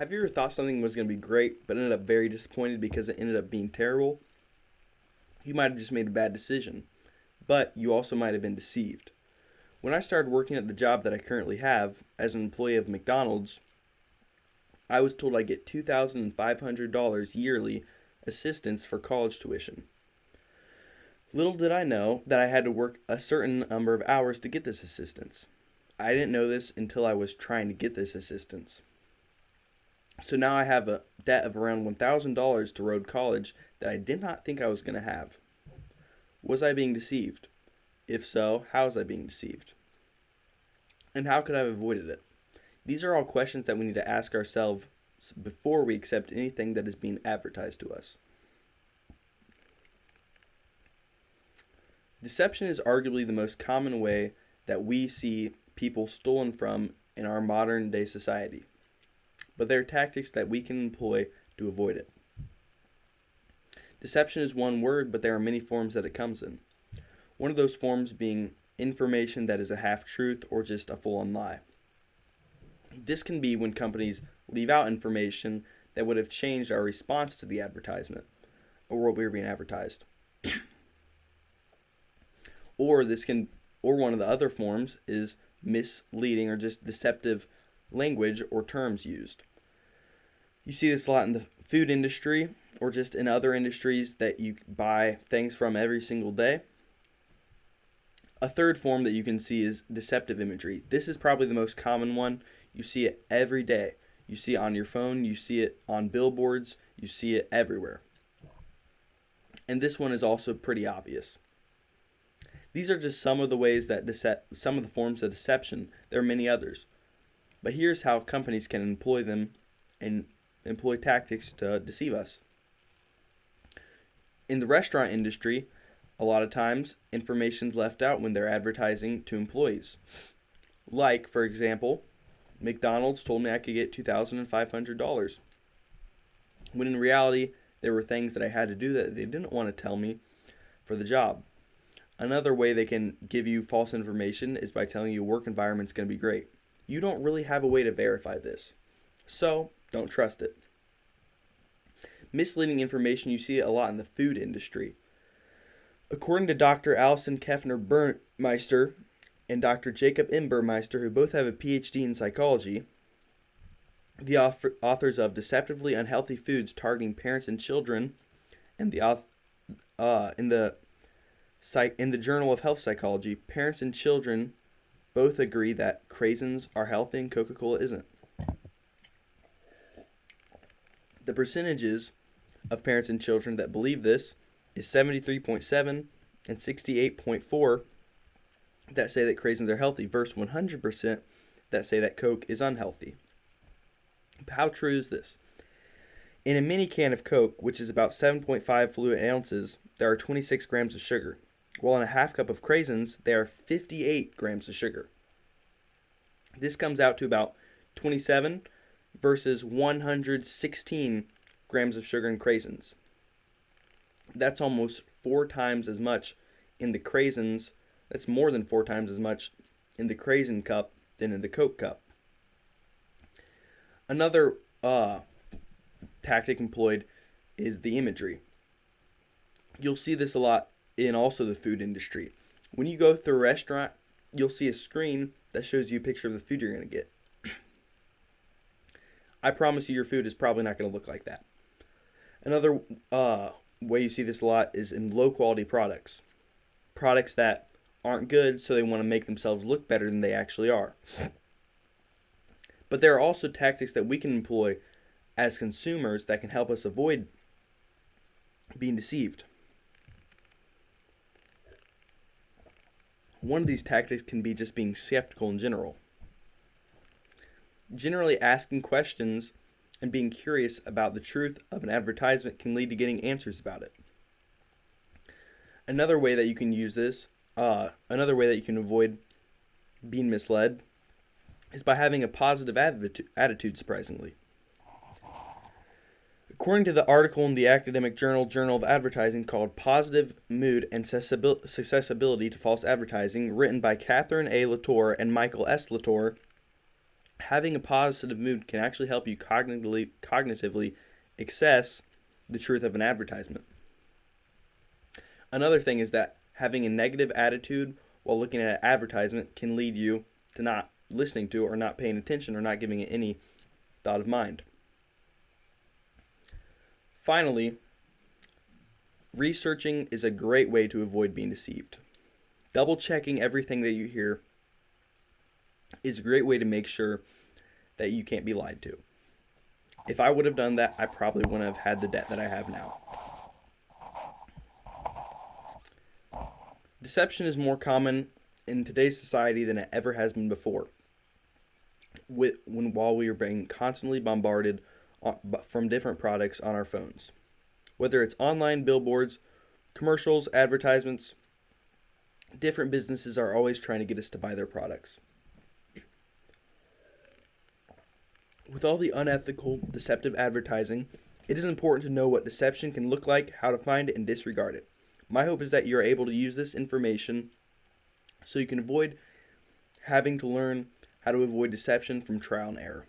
Have you ever thought something was going to be great, but ended up very disappointed because it ended up being terrible? You might have just made a bad decision, but you also might have been deceived. When I started working at the job that I currently have as an employee of McDonald's, I was told I'd get $2,500 yearly assistance for college tuition. Little did I know that I had to work a certain number of hours to get this assistance. I didn't know this until I was trying to get this assistance. So now I have a debt of around $1,000 to Road College that I did not think I was going to have. Was I being deceived? If so, how was I being deceived? And how could I have avoided it? These are all questions that we need to ask ourselves before we accept anything that is being advertised to us. Deception is arguably the most common way that we see people stolen from in our modern day society, but there are tactics that we can employ to avoid it. Deception is one word, but there are many forms that it comes in. One of those forms being information that is a half truth or just a full on lie. This can be when companies leave out information that would have changed our response to the advertisement or what we were being advertised. Or one of the other forms is misleading or just deceptive language or terms used. You see this a lot in the food industry or just in other industries that you buy things from every single day. A third form that you can see is deceptive imagery. This is probably the most common one. You see it every day. You see it on your phone, you see it on billboards, you see it everywhere. And this one is also pretty obvious. These are just some of the ways that some of the forms of deception. There are many others. But here's how companies can employ them and employ tactics to deceive us. In the restaurant industry, a lot of times information's left out when they're advertising to employees. Like, for example, McDonald's told me I could get $2,500, when in reality there were things that I had to do that they didn't want to tell me for the job. Another way they can give you false information is by telling you work environment's going to be great. You don't really have a way to verify this, so don't trust it. Misleading information, you see it a lot in the food industry. According to Dr. Alison Keffner Burmeister and Dr. Jacob M. Burmeister, who both have a PhD in psychology, the authors of Deceptively Unhealthy Foods Targeting Parents and Children, and in the Journal of Health Psychology, parents and children both agree that craisins are healthy and Coca-Cola isn't. The percentages of parents and children that believe this is 73.7 and 68.4 that say that craisins are healthy versus 100% that say that Coke is unhealthy. How true is this? In a mini can of Coke, which is about 7.5 fluid ounces, there are 26 grams of sugar, while in a half cup of craisins, there are 58 grams of sugar. This comes out to about 27 versus 116 grams of sugar in craisins. That's almost 4 times as much in the craisins. That's more than 4 times as much in the craisin cup than in the Coke cup. Another tactic employed is the imagery. You'll see this a lot in also the food industry. When you go through a restaurant, you'll see a screen that shows you a picture of the food you're going to get. I promise you your food is probably not going to look like that. Another way you see this a lot is in low quality products. Products that aren't good, so they want to make themselves look better than they actually are. But there are also tactics that we can employ as consumers that can help us avoid being deceived. One of these tactics can be just being skeptical in general. Generally asking questions and being curious about the truth of an advertisement can lead to getting answers about it. Another way that you can use this, another way that you can avoid being misled is by having a positive attitude, surprisingly. According to the article in the academic Journal of Advertising called Positive Mood and Susceptibility to False Advertising, written by Catherine A. Latour and Michael S. Latour, Having a positive mood can actually help you cognitively access the truth of an advertisement. Another thing is that having a negative attitude while looking at an advertisement can lead you to not listening to or not paying attention or not giving it any thought of mind. Finally, researching is a great way to avoid being deceived. Double checking everything that you hear is a great way to make sure that you can't be lied to. If I would have done that, I probably wouldn't have had the debt that I have now. Deception is more common in today's society than it ever has been before. While we are being constantly bombarded from different products on our phones, whether it's online billboards, commercials, advertisements, different businesses are always trying to get us to buy their products. With all the unethical, deceptive advertising, it is important to know what deception can look like, how to find it, and disregard it. My hope is that you are able to use this information so you can avoid having to learn how to avoid deception from trial and error.